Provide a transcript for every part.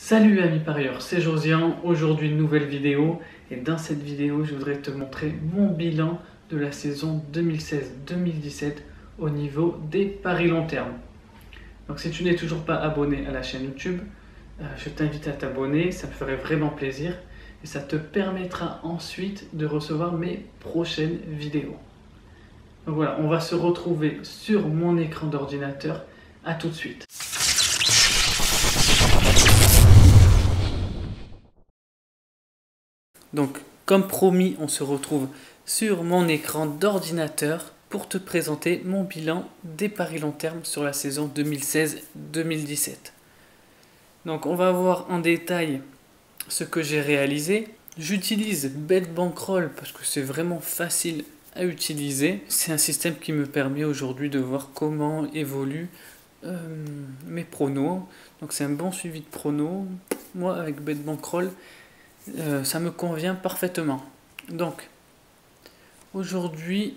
Salut amis parieurs, c'est Josian. Aujourd'hui une nouvelle vidéo et dans cette vidéo je voudrais te montrer mon bilan de la saison 2016-2017 au niveau des paris long terme. Donc si tu n'es toujours pas abonné à la chaîne YouTube, je t'invite à t'abonner, ça me ferait vraiment plaisir et ça te permettra ensuite de recevoir mes prochaines vidéos. Donc voilà, on va se retrouver sur mon écran d'ordinateur. À tout de suite. Donc, comme promis, on se retrouve sur mon écran d'ordinateur pour te présenter mon bilan des paris long terme sur la saison 2016-2017. Donc, on va voir en détail ce que j'ai réalisé. J'utilise BetBankroll parce que c'est vraiment facile à utiliser. C'est un système qui me permet aujourd'hui de voir comment évoluent mes pronos. Donc, c'est un bon suivi de pronos. Moi, avec BetBankroll, ça me convient parfaitement. Donc, aujourd'hui,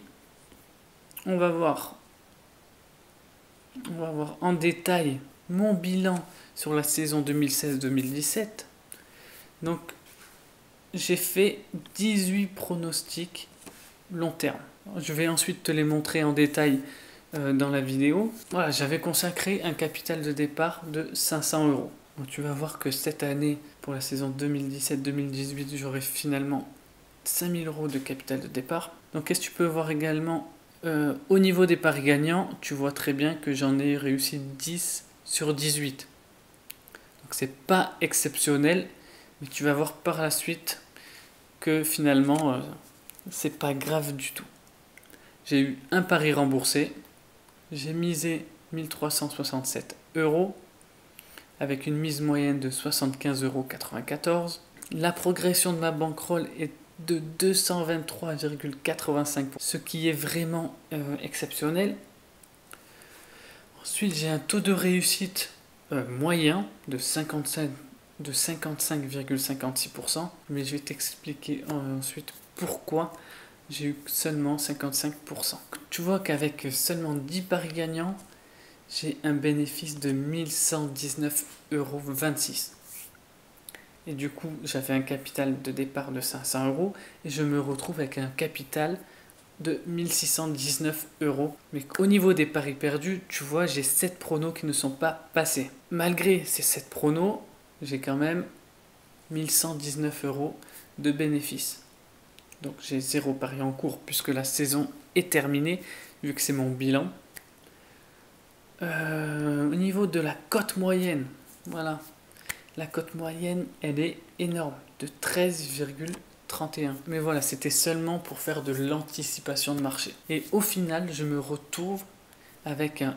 on va voir en détail mon bilan sur la saison 2016-2017. Donc, j'ai fait 18 pronostics long terme. Je vais ensuite te les montrer en détail dans la vidéo. Voilà, j'avais consacré un capital de départ de 500 €. Donc tu vas voir que cette année, pour la saison 2017-2018, j'aurai finalement 5000 € de capital de départ. Donc qu'est-ce que tu peux voir également au niveau des paris gagnants, tu vois très bien que j'en ai réussi 10 sur 18. Donc c'est pas exceptionnel, mais tu vas voir par la suite que finalement c'est pas grave du tout. J'ai eu un pari remboursé, j'ai misé 1367 € avec une mise moyenne de 75,94 €. La progression de ma bankroll est de 223,85%, ce qui est vraiment exceptionnel. Ensuite, j'ai un taux de réussite moyen de 55,56%, mais je vais t'expliquer ensuite pourquoi j'ai eu seulement 55%. Tu vois qu'avec seulement 10 paris gagnants, j'ai un bénéfice de 1119,26 €. Et du coup, j'avais un capital de départ de 500 € et je me retrouve avec un capital de 1619 €. Mais au niveau des paris perdus, tu vois, j'ai 7 pronos qui ne sont pas passés. Malgré ces 7 pronos, j'ai quand même 1119 € de bénéfice. Donc j'ai 0 pari en cours puisque la saison est terminée, vu que c'est mon bilan. Au niveau de la cote moyenne, voilà, la cote moyenne, elle est énorme, de 13,31. Mais voilà, c'était seulement pour faire de l'anticipation de marché. Et au final, je me retrouve avec un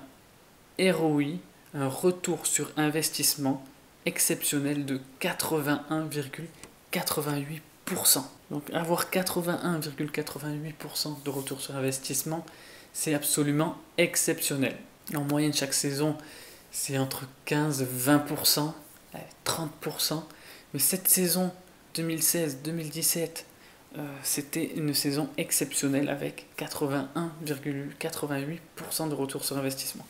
ROI, un retour sur investissement exceptionnel de 81,88%. Donc avoir 81,88% de retour sur investissement, c'est absolument exceptionnel. En moyenne, chaque saison, c'est entre 15 et 20%, 30%. Mais cette saison 2016-2017, c'était une saison exceptionnelle avec 81,88% de retour sur investissement.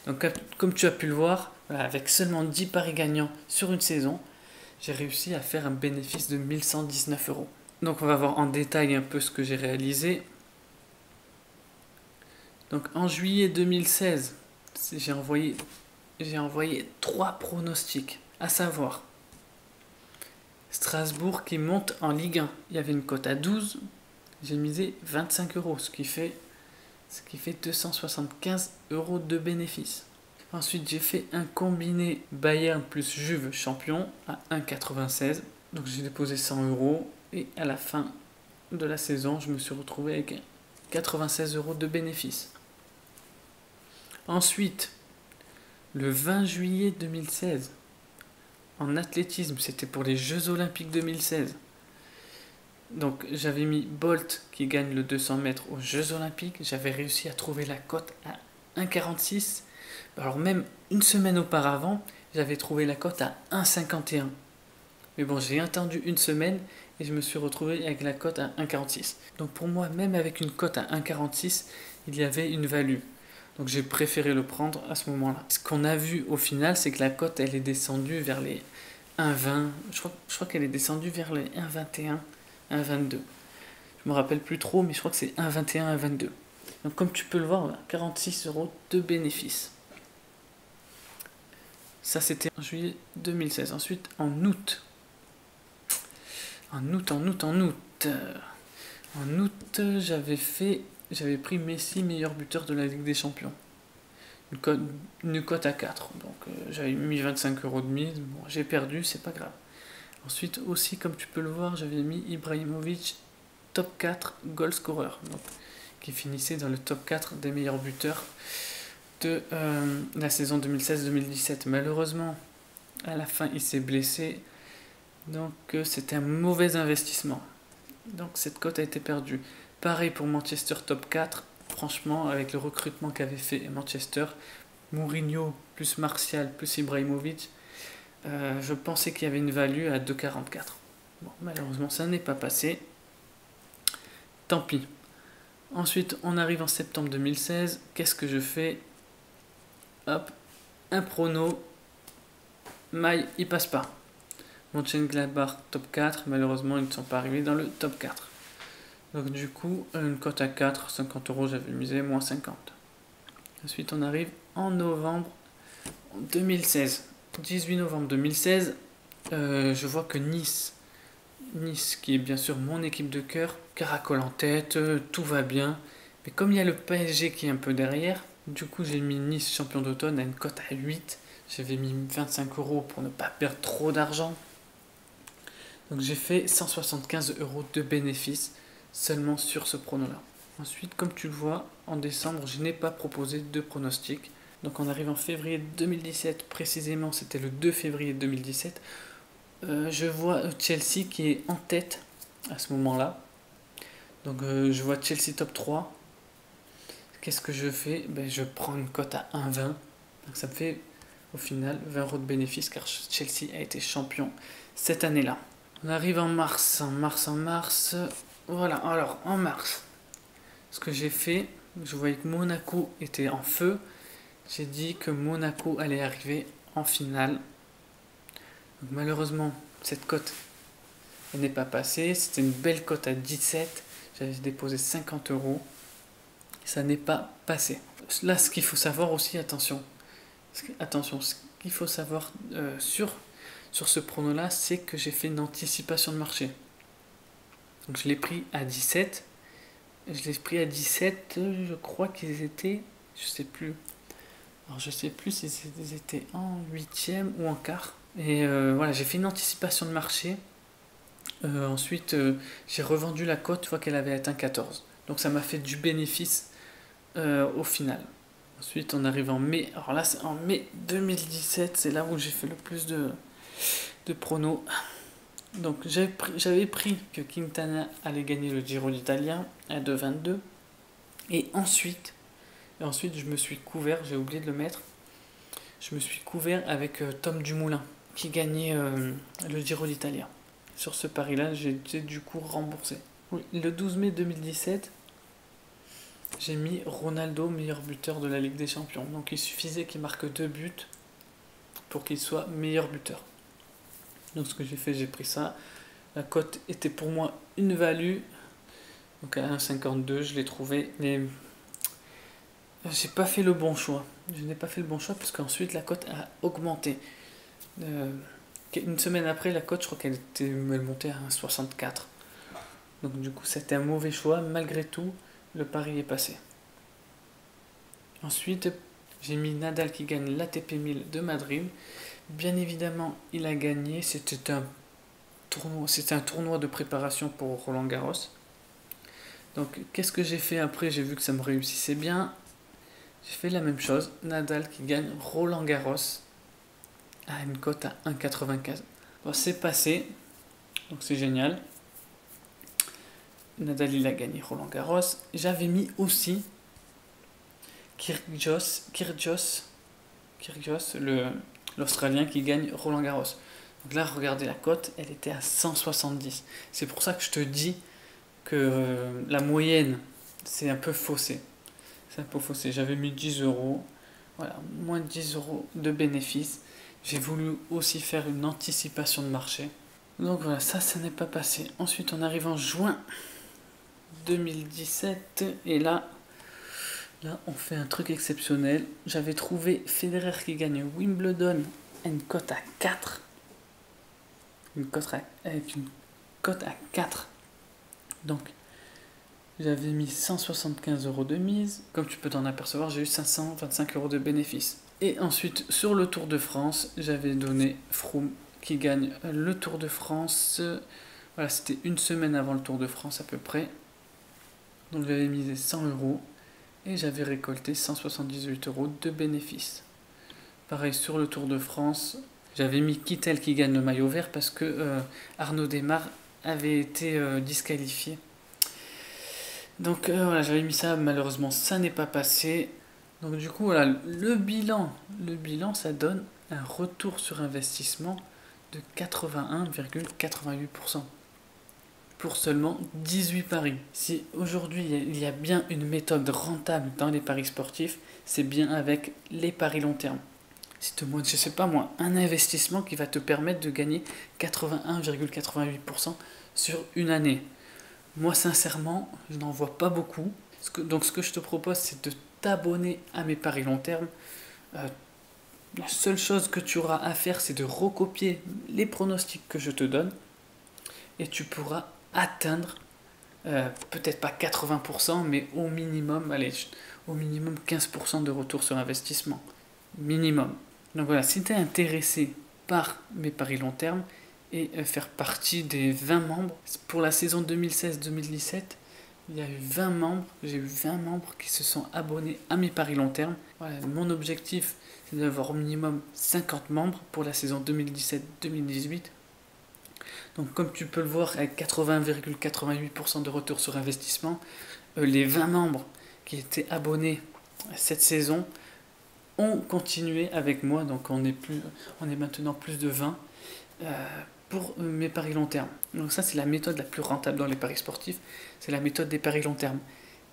Donc comme tu as pu le voir, avec seulement 10 paris gagnants sur une saison, j'ai réussi à faire un bénéfice de 1119 €. Donc on va voir en détail un peu ce que j'ai réalisé. Donc en juillet 2016, j'ai envoyé 3 pronostics, à savoir Strasbourg qui monte en Ligue 1. Il y avait une cote à 12, j'ai misé 25 €, ce qui fait 275 € de bénéfice. Ensuite, j'ai fait un combiné Bayern plus Juve champion à 1,96. Donc j'ai déposé 100 € et à la fin de la saison, je me suis retrouvé avec 96 € de bénéfice. Ensuite, le 20 juillet 2016, en athlétisme, c'était pour les Jeux Olympiques 2016. Donc j'avais mis Bolt qui gagne le 200 mètres aux Jeux Olympiques. J'avais réussi à trouver la cote à 1,46. Alors même une semaine auparavant, j'avais trouvé la cote à 1,51. Mais bon, j'ai attendu une semaine et je me suis retrouvé avec la cote à 1,46. Donc pour moi, même avec une cote à 1,46, il y avait une value. Donc j'ai préféré le prendre à ce moment-là. Ce qu'on a vu au final, c'est que la cote, elle est descendue vers les 1,20. Je crois qu'elle est descendue vers les 1,21, 1,22. Je me rappelle plus trop, mais je crois que c'est 1,21, 1,22. Donc comme tu peux le voir, 46 euros de bénéfice. Ça c'était en juillet 2016. Ensuite en août. En août, j'avais pris Messi meilleur buteur de la Ligue des Champions. Une cote à 4. Donc j'avais mis 25 euros de mise. Bon, j'ai perdu, c'est pas grave. Ensuite aussi, comme tu peux le voir, j'avais mis Ibrahimovic top 4 goal scorer. Donc, qui finissait dans le top 4 des meilleurs buteurs de la saison 2016-2017. Malheureusement, à la fin, il s'est blessé. Donc c'était un mauvais investissement. Donc cette cote a été perdue. Pareil pour Manchester top 4. Franchement, avec le recrutement qu'avait fait Manchester, Mourinho plus Martial plus Ibrahimovic, je pensais qu'il y avait une value à 2,44. Bon, malheureusement, ça n'est pas passé. Tant pis. Ensuite, on arrive en septembre 2016. Qu'est-ce que je fais? Hop, un prono. Maille, il passe pas. Mönchengladbach top 4, malheureusement ils ne sont pas arrivés dans le top 4. Donc du coup, une cote à 4, 50 euros j'avais misé, moins 50. Ensuite on arrive en novembre 2016. 18 novembre 2016, je vois que Nice, qui est bien sûr mon équipe de cœur, caracole en tête, tout va bien. Mais comme il y a le PSG qui est un peu derrière, du coup j'ai mis Nice champion d'automne à une cote à 8. J'avais mis 25 euros pour ne pas perdre trop d'argent. Donc j'ai fait 175 euros de bénéfice seulement sur ce prono-là. Ensuite, comme tu le vois, en décembre, je n'ai pas proposé de pronostic. Donc on arrive en février 2017, précisément c'était le 2 février 2017. Je vois Chelsea qui est en tête à ce moment-là. Donc je vois Chelsea top 3. Qu'est-ce que je fais? Je prends une cote à 1,20. Donc ça me fait au final 20 euros de bénéfice car Chelsea a été champion cette année-là. On arrive en mars. Voilà, alors en mars, ce que j'ai fait, je voyais que Monaco était en feu. J'ai dit que Monaco allait arriver en finale. Donc, malheureusement, cette cote n'est pas passée. C'était une belle cote à 17. J'avais déposé 50 euros. Ça n'est pas passé. Là, ce qu'il faut savoir aussi, attention, ce qu'il faut savoir sur ce prono-là, c'est que j'ai fait une anticipation de marché. Donc je l'ai pris à 17. Je crois qu'ils étaient, je sais plus. Alors je sais plus s'ils étaient en huitième ou en quart. Et voilà, j'ai fait une anticipation de marché. Ensuite, j'ai revendu la cote une fois qu'elle avait atteint 14. Donc ça m'a fait du bénéfice au final. Ensuite, on arrive en mai. Alors là, c'est en mai 2017. C'est là où j'ai fait le plus de pronos. Donc j'avais pris que Quintana allait gagner le Giro d'Italien à 2,22. Et ensuite, je me suis couvert, j'ai oublié de le mettre. Je me suis couvert avec Tom Dumoulin qui gagnait le Giro d'Italien. Sur ce pari-là, j'ai du coup remboursé. Oui, le 12 mai 2017, j'ai mis Ronaldo meilleur buteur de la Ligue des Champions. Donc il suffisait qu'il marque 2 buts pour qu'il soit meilleur buteur. Donc ce que j'ai fait, j'ai pris ça. La cote était pour moi une value. Donc à 1,52, je l'ai trouvé. Mais j'ai pas fait le bon choix. Je n'ai pas fait le bon choix parce qu'ensuite la cote a augmenté. Une semaine après, la cote, je crois elle montait à 1,64. Donc du coup, c'était un mauvais choix. Malgré tout, le pari est passé. Ensuite, j'ai mis Nadal qui gagne l'ATP 1000 de Madrid. Bien évidemment, il a gagné. C'était un tournoi de préparation pour Roland Garros. Donc, qu'est-ce que j'ai fait après? J'ai vu que ça me réussissait bien. J'ai fait la même chose. Nadal qui gagne Roland Garros à une cote à 1,95. Bon, c'est passé. Donc, c'est génial. Nadal, il a gagné Roland Garros. J'avais mis aussi Kyrgios, l'Australien qui gagne Roland Garros. Donc là, regardez la cote, elle était à 170. C'est pour ça que je te dis que la moyenne, c'est un peu faussé. C'est un peu faussé. J'avais mis 10 euros. Voilà, moins de 10 euros de bénéfice. J'ai voulu aussi faire une anticipation de marché. Donc voilà, ça n'est pas passé. Ensuite, on arrive en juin 2017 et là, on fait un truc exceptionnel. J'avais trouvé Federer qui gagne Wimbledon à une cote à 4. Avec une cote à 4. Donc, j'avais mis 175 € de mise. Comme tu peux t'en apercevoir, j'ai eu 525 € de bénéfice. Et ensuite, sur le Tour de France, j'avais donné Froome qui gagne le Tour de France. Voilà, c'était une semaine avant le Tour de France à peu près. Donc j'avais misé 100 € et j'avais récolté 178 € de bénéfice. Pareil sur le Tour de France, j'avais mis Kittel qui gagne le maillot vert parce que Arnaud Démare avait été disqualifié. Donc voilà, j'avais mis ça, malheureusement ça n'est pas passé. Donc du coup voilà, le bilan ça donne un retour sur investissement de 81,88% pour seulement 18 paris. Si aujourd'hui il y a bien une méthode rentable dans les paris sportifs, c'est bien avec les paris long terme. Si tu montres, je sais pas moi, un investissement qui va te permettre de gagner 81,88% sur une année. Moi sincèrement, je n'en vois pas beaucoup. Donc ce que je te propose, c'est de t'abonner à mes paris long terme. La seule chose que tu auras à faire, c'est de recopier les pronostics que je te donne et tu pourras atteindre peut-être pas 80%, mais au minimum 15% de retour sur investissement. Minimum. Donc voilà, si tu es intéressé par mes paris long terme et faire partie des 20 membres, pour la saison 2016-2017, il y a eu 20 membres, j'ai eu 20 membres qui se sont abonnés à mes paris long terme. Voilà, mon objectif, c'est d'avoir au minimum 50 membres pour la saison 2017-2018. Donc comme tu peux le voir, avec 80,88% de retour sur investissement, les 20 membres qui étaient abonnés à cette saison ont continué avec moi. Donc on est maintenant plus de 20 pour mes paris long terme. Donc ça, c'est la méthode la plus rentable dans les paris sportifs, c'est la méthode des paris long terme.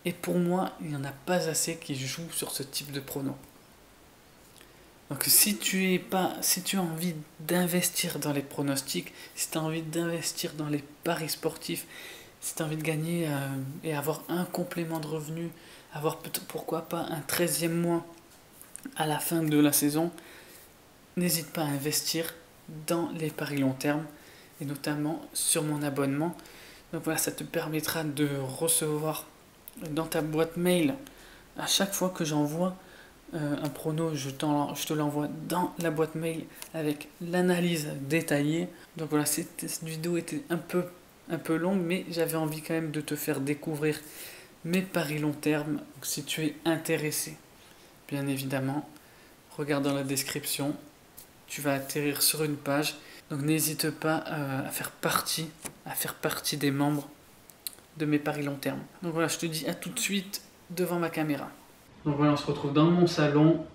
Et pour moi, il n'y en a pas assez qui jouent sur ce type de pronos. Donc si tu as envie d'investir dans les pronostics, si tu as envie d'investir dans les paris sportifs, si tu as envie de gagner et avoir un complément de revenu, avoir pourquoi pas un 13e mois à la fin de la saison, n'hésite pas à investir dans les paris long terme et notamment sur mon abonnement. Donc voilà, ça te permettra de recevoir dans ta boîte mail à chaque fois que j'envoie un prono, je te l'envoie dans la boîte mail avec l'analyse détaillée. Donc voilà, cette vidéo était un peu longue, mais j'avais envie quand même de te faire découvrir mes paris long terme. Donc si tu es intéressé, bien évidemment, regarde dans la description, tu vas atterrir sur une page. Donc n'hésite pas à faire partie des membres de mes paris long terme. Donc voilà, je te dis à tout de suite devant ma caméra. Donc voilà, on se retrouve dans mon salon.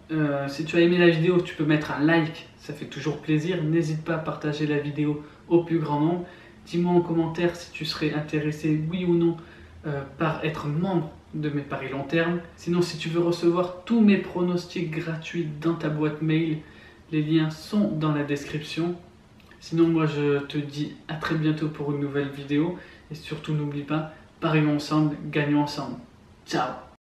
Si tu as aimé la vidéo, tu peux mettre un like, ça fait toujours plaisir. N'hésite pas à partager la vidéo au plus grand nombre. Dis-moi en commentaire si tu serais intéressé, oui ou non, par être membre de mes paris long terme. Sinon, si tu veux recevoir tous mes pronostics gratuits dans ta boîte mail, les liens sont dans la description. Sinon, moi je te dis à très bientôt pour une nouvelle vidéo. Et surtout, n'oublie pas, parions ensemble, gagnons ensemble. Ciao!